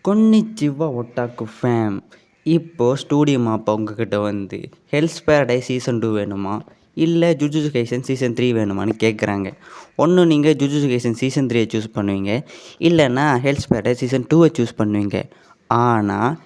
கொன்னிச்சிவா ஒட்டாக்கு fame. இப்போது studio மாப்பா உங்ககிட்ட வந்து ஹெல்ஸ் பேரடைஸ் சீசன் 2 வேணுமா, இல்லை ஜுஜுட்சு கைசன் சீசன் 3 வேணுமான்னு கேட்குறாங்க. ஒன்று நீங்கள் ஜுஜுட்சு கைசன் சீசன் 3 சூஸ் பண்ணுவீங்க, இல்லைன்னா ஹெல்ஸ் பேரடைஸ் சீசன் 2 சூஸ் பண்ணுவீங்க. ஆனால்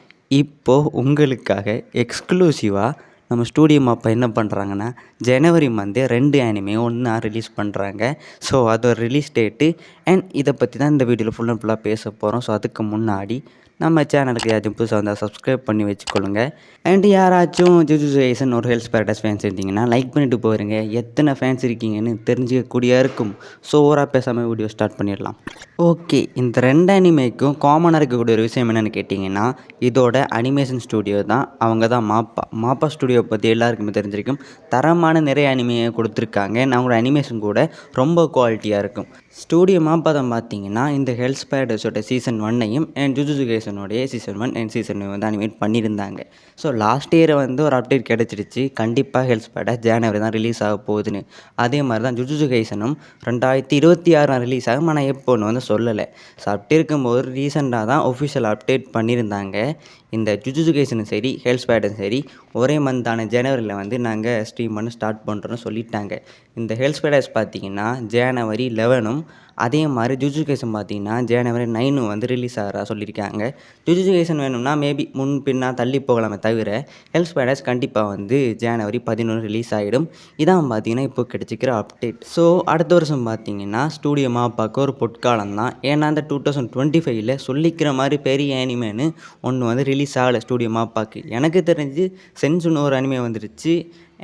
இப்போது உங்களுக்காக எக்ஸ்க்ளூசிவாக நம்ம ஸ்டூடியோ மாப்பா என்ன பண்ணுறாங்கன்னா, ஜனவரி மந்த்தே 2 அனிமே ஒன்றா ரிலீஸ் பண்ணுறாங்க. ஸோ அதோட ரிலீஸ் டேட்டு அண்ட் இதை பற்றி தான் இந்த வீடியோவில் ஃபுல் அண்ட் ஃபுல்லாக பேச போகிறோம். ஸோ அதுக்கு முன்னாடி நம்ம சேனலுக்கு யாராச்சும் புதுசாக வந்தால் சப்ஸ்கிரைப் பண்ணி வச்சுக்கொள்ளுங்க. அண்ட் யாராச்சும் ஜுஜுட்சு கைசன் ஒரு ஹெல்ஸ் பேரடைஸ் ஃபேன்ஸ் இருந்தீங்கன்னா லைக் பண்ணிட்டு போயிருங்க. எத்தனை ஃபேன்ஸ் இருக்கீங்கன்னு தெரிஞ்சிக்கக்கூடிய இருக்கும். ஸோ ஓவராக பேசாமல் வீடியோ ஸ்டார்ட் பண்ணிடலாம். ஓகே, இந்த 2 அனிமேக்கும் காமனாக இருக்கக்கூடிய ஒரு விஷயம் என்னென்னு கேட்டிங்கன்னா, இதோட அனிமேஷன் ஸ்டூடியோ தான். அவங்க தான் மாப்பா ஸ்டூடியோ பற்றி எல்லாருக்குமே தெரிஞ்சிருக்கும். தரமான நிறைய அனிமையை கொடுத்துருக்காங்க. அவங்களோட அனிமேஷன் கூட ரொம்ப குவாலிட்டியாக இருக்கும். ஸ்டூடியோ மாப்பா தான் பார்த்தீங்கன்னா இந்த ஹெல்ஸ் பேரடைஸோட சீசன் 1ஐயும் அண்ட் ஜுஜுட்சு கைசனோடைய சீசன் 1 அண்ட் சீசன் 2 வந்து அனிமேட் பண்ணியிருந்தாங்க. ஸோ லாஸ்ட் இயர் வந்து ஒரு அப்டேட் கிடச்சிருச்சு, கண்டிப்பாக ஹெல்ஸ் பேரடைஸ் ஜனவரி தான் ரிலீஸ் ஆக போகுதுன்னு. அதே மாதிரி தான் ஜுஜுட்சு கைசனும் 2026 ரிலீஸ் ஆகும். ஆனால் எப்போன்னு வந்து சொல்லலை. ஸோ அப்படி இருக்கும்போது ரீசெண்டாக தான் ஒஃபிஷியல் அப்டேட் பண்ணியிருந்தாங்க. இந்த ஜுஜுட்சு கைசனும் சரி ஹெல்ஸ் பேரடைஸும் சரி ஒரே மந்தான ஜனவரியில் வந்து நாங்கள் ஸ்ட்ரீம் பண்ண ஸ்டார்ட் பண்ணுறோன்னு சொல்லிட்டாங்க. இந்த ஹெல்ஸ் பேரடைஸ் பார்த்தீங்கன்னா ஜனவரி 11ம், அதே மாதிரி ஜுஜுட்சு கைசன் பார்த்தீங்கன்னா ஜனவரி 9 வந்து ரிலீஸ் ஆகிறா சொல்லியிருக்காங்க. ஜுஜுட்சு கைசன் வேணும்னா மேபி முன் பின்னா தள்ளி போகலாமே தவிர ஹெல்ஸ் பேரடைஸ் கண்டிப்பாக வந்து ஜனவரி 11 ரிலீஸ் ஆகிடும். இதான் பார்த்தீங்கன்னா இப்போ கிடச்சிக்கிற அப்டேட். ஸோ அடுத்த வருஷம் பார்த்தீங்கன்னா ஸ்டூடியோ மாப்பாக்கு ஒரு பொற்காலம் தான். ஏன்னா அந்த 2025ல் சொல்லிக்கிற மாதிரி பெரிய அனிமேன்னு ஒன்று வந்து ரிலீஸ் ஆகலை ஸ்டூடியோ மாப்பாக்கு. எனக்கு தெரிஞ்சு சென்சுன்னு ஒரு அனிமே வந்துருச்சு.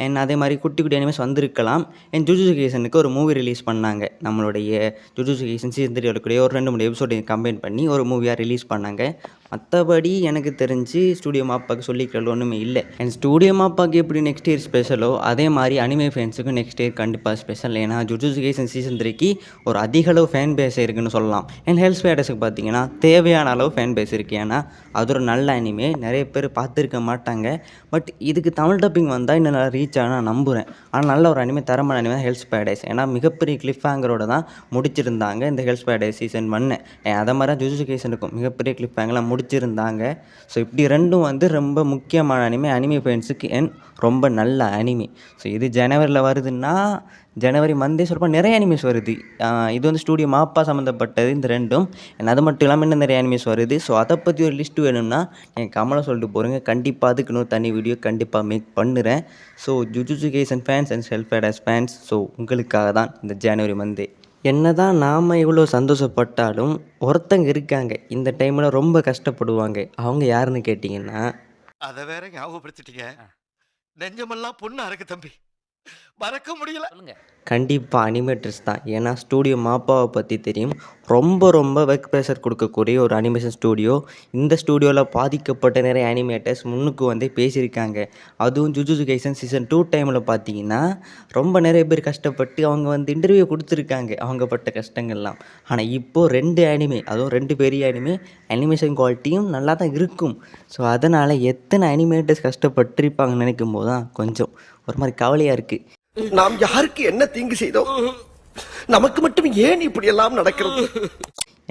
அண்ட் அதே மாதிரி குட்டி குட்டி அனிமேஸ் வந்திருக்கலாம். அண்ட் ஜுஜுட்சு கைசனுக்கு ஒரு மூவி ரிலீஸ் பண்ணாங்க. நம்மளுடைய ஜுஜுட்சு கைசன் சீசன் 3 வரக்கூடிய ஒரு 2-3 எபிசோடு கம்பைன் பண்ணி ஒரு மூவியாக ரிலீஸ் பண்ணாங்க. மற்றபடி எனக்கு தெரிஞ்சு ஸ்டூடியோ மாப்பாக்கு சொல்லிக்கிறது ஒன்றுமே இல்லை. அண்ட் ஸ்டூடியோ மாப்பாக்கு எப்படி நெக்ஸ்ட் இயர் ஸ்பெஷலோ அதே மாதிரி அனிமே ஃபேன்ஸுக்கும் நெக்ஸ்ட் இயர் கண்டிப்பாக ஸ்பெஷல். ஏன்னா ஜுஜுட்சு கைசன் சீசன் 3க்கு ஒரு அதிக அளவு ஃபேன் பேஸ் இருக்குன்னு சொல்லலாம். அண்ட் ஹெல்ஸ் பேரடைஸுக்கு பார்த்தீங்கன்னா தேவையான அளவு ஃபேன் பேஸ் இருக்குது. ஏன்னா அது ஒரு நல்ல அனிமே, நிறைய பேர் பார்த்துருக்க மாட்டாங்க. பட் இதுக்கு தமிழ் டப்பிங் வந்தால் இன்னும் நல்லா ரீச் ஆனால் நான் நம்புகிறேன். ஆனால் நல்ல ஒரு அனிமே, தரமான அனிமே தான் ஹெல்ஸ் பேரடைஸ். ஏன்னா மிகப்பெரிய கிளிஃப் ஹேங்கரோட தான் முடிச்சிருந்தாங்க இந்த ஹெல்ஸ் பேரடைஸ் சீசன் 1. அதை மாதிரி தான் ஜுஜுட்சு கைசனுக்கும் மிகப்பெரிய கிளிஃப் ஹேங்கெலாம் முடிச்சிருந்தாங்க. ஸோ இப்படி ரெண்டும் வந்து ரொம்ப முக்கியமான அனிமே ஃபேன்ஸுக்கு அண்ட் ரொம்ப நல்ல அனிமே. ஸோ இது ஜனவரியில் வருதுன்னா ஜனவரி மந்தே சொல்லப்போ நிறைய அனிமேஸ் வருது. இது வந்து ஸ்டூடியோ மாப்பா சம்மந்தப்பட்டது இந்த ரெண்டும். அண்ட் அது மட்டும் இல்லாமல் இன்னும் நிறைய அனிமேஸ் வருது. ஸோ அதை பற்றி ஒரு லிஸ்ட் வேணும்னா என் கமலை சொல்லிட்டு போகிறேங்க. கண்டிப்பாக அதுக்கு இன்னும் தனி வீடியோ கண்டிப்பாக மேக் பண்ணுறேன். So jujutsu kaizen fans and hells paradise fans, so உங்களுக்காக தான் இந்த ஜனவரி மந்தே. என்ன தான் நாம் இவ்வளோ சந்தோஷப்பட்டாலும் ஒருத்தங்க இருக்காங்க இந்த டைமில் ரொம்ப கஷ்டப்படுவாங்க. அவங்க யாருன்னு கேட்டிங்கன்னா, அதை வேற ஞாபகப்படுத்திட்டீங்க. நெஞ்சமெல்லாம் பொண்ணா இருக்கு தம்பி, மறக்க முடியல. கண்டிப்பாக அனிமேட்டர்ஸ் தான். ஏன்னா ஸ்டூடியோ மாப்பாவை பற்றி தெரியும். ரொம்ப ஒர்க் ப்ரெஷர் கொடுக்கக்கூடிய ஒரு அனிமேஷன் ஸ்டூடியோ. இந்த ஸ்டூடியோவில் பாதிக்கப்பட்ட நிறைய அனிமேட்டர்ஸ் முன்னுக்கு வந்து பேசியிருக்காங்க. அதுவும் ஜுஜுட்சு கைசன் சீசன் 2 டைமில் பார்த்தீங்கன்னா ரொம்ப நிறைய பேர் கஷ்டப்பட்டு அவங்க வந்து இன்டர்வியூ கொடுத்துருக்காங்க, அவங்க பட்ட கஷ்டங்கள்லாம். ஆனால் இப்போது 2 அனிமே, அதுவும் 2 பெரிய அனிமே, அனிமேஷன் குவாலிட்டியும் நல்லா தான் இருக்கும். ஸோ அதனால் எத்தனை அனிமேட்டர்ஸ் கஷ்டப்பட்டிருப்பாங்கன்னு நினைக்கும் போது தான் கொஞ்சம் ஒரு மாதிரி கவலையாக இருக்குது. நாம் யாருக்கு என்ன தீங்கு செய்தோம்? நமக்கு மட்டும் ஏன் இப்படி எல்லாம் நடக்கிறது?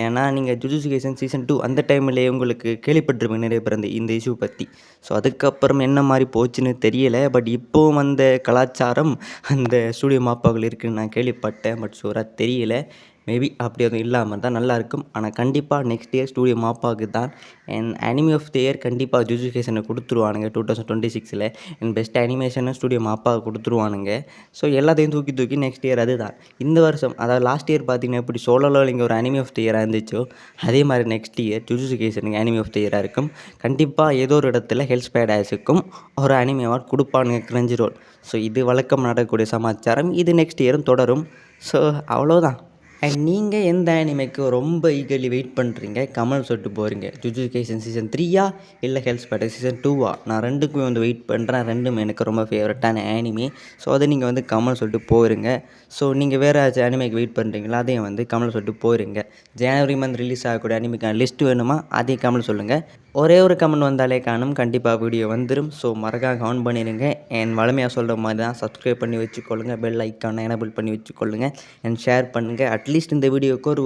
ஏன்னா நீங்கள் ஜுஜுட்சு கைசன் சீசன் 2 அந்த டைம்லேயே உங்களுக்கு கேள்விப்பட்டிருப்பீங்க நிறைய பேர் இந்த இஷ்யூ பற்றி. ஸோ அதுக்கப்புறம் என்ன மாதிரி போச்சுன்னு தெரியலை. பட் இப்போவும் அந்த கலாச்சாரம் அந்த ஸ்டூடியோ மாப்பாக்கள் இருக்குதுன்னு நான் கேள்விப்பட்டேன். பட் ஷூராக தெரியலை. மேபி அப்படி அதுவும் இல்லாமல் தான் நல்லாயிருக்கும். ஆனால் கண்டிப்பாக நெக்ஸ்ட் இயர் ஸ்டூடியோ மாப்பாவுக்கு தான். And anime of the year கண்டிப்பாக ஜுஜுட்சு கைசனை கொடுத்துருவானுங்க 2026ல். அண்ட் பெஸ்ட் அனிமேஷனும் ஸ்டூடியோ மாப்பாவுக்கு கொடுத்துருவானுங்க. ஸோ எல்லாத்தையும் தூக்கி நெக்ஸ்ட் இயர் அதுதான். இந்த வருஷம் அதாவது லாஸ்ட் இயர் பார்த்தீங்கன்னா எப்படி சோலோ லெவலிங் ஒரு அனிமே ஆஃப் த இயராக இருந்துச்சோ அதே மாதிரி நெக்ஸ்ட் இயர் ஜுஜுட்சு கைசனுக்கு அனிமே ஆஃப் த இயராக இருக்கும். கண்டிப்பாக ஏதோ ஒரு இடத்துல ஹெல்ஸ் பேரடைஸுக்கும் ஒரு அனிமே அவார்ட் கொடுப்பானுங்க கிரன்ச்சிரோல். ஸோ இது வழக்கம் நடக்கக்கூடிய சமாச்சாரம். இது நெக்ஸ்ட் இயரும் தொடரும். ஸோ அவ்வளோதான். அண்ட் நீங்கள் எந்த அனிமேக்கு ரொம்ப ஈகர்லி வெயிட் பண்ணுறீங்க கமல் சொல்லிட்டு போகிறீங்க. ஜுஜுட்சு கைசன் சீசன் 3யா இல்லை ஹெல்ஸ் பேரடைஸ் சீசன் 2வா? நான் ரெண்டுக்குமே வந்து வெயிட் பண்ணுறேன். ரெண்டும் எனக்கு ரொம்ப ஃபேவரட்டான அனிமே. ஸோ அதை நீங்கள் வந்து கமல் சொல்லிட்டு போயிருங்க. ஸோ நீங்கள் வேறு ஏதாச்சும் அனிமேக்கு வெயிட் பண்ணுறீங்களா? அதையும் வந்து கமல் சொல்லிட்டு போயிருங்க. ஜனவரி மந்த் ரிலீஸ் ஆகக்கூடிய அனிமேக்கான லிஸ்ட் வேணுமா? அதையும் கமல் சொல்லுங்கள். ஒரே ஒரு கமெண்ட் வந்தாலே காணும், கண்டிப்பாக வீடியோ வந்துடும். ஸோ மறக்காம கமெண்ட் பண்ணிடுங்க. என் வழமையாக சொல்கிற மாதிரி தான் சப்ஸ்கிரைப் பண்ணி வச்சுக்கொள்ளுங்கள், பெல் ஐக்கானை எனபிள் பண்ணி வச்சுக்கொள்ளுங்கள், அண்ட் ஷேர் பண்ணுங்கள். அட்லீஸ்ட் இந்த வீடியோவுக்கு ஒரு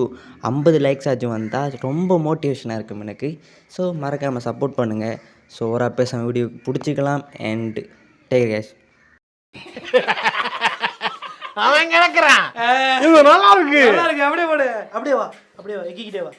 50 லைக்ஸ் ஆச்சும் வந்தால் ரொம்ப மோட்டிவேஷனாக இருக்கும் எனக்கு. ஸோ மறக்காமல் சப்போர்ட் பண்ணுங்கள். ஸோ ஒரு பேசாம வீடியோ பிடிச்சிக்கலாம். And take case. அவன் கிடக்குறான். இது நல்லா இருக்கு. அப்படியே போடு, அப்படியே வா, எக்கிக்கிட்டே வா.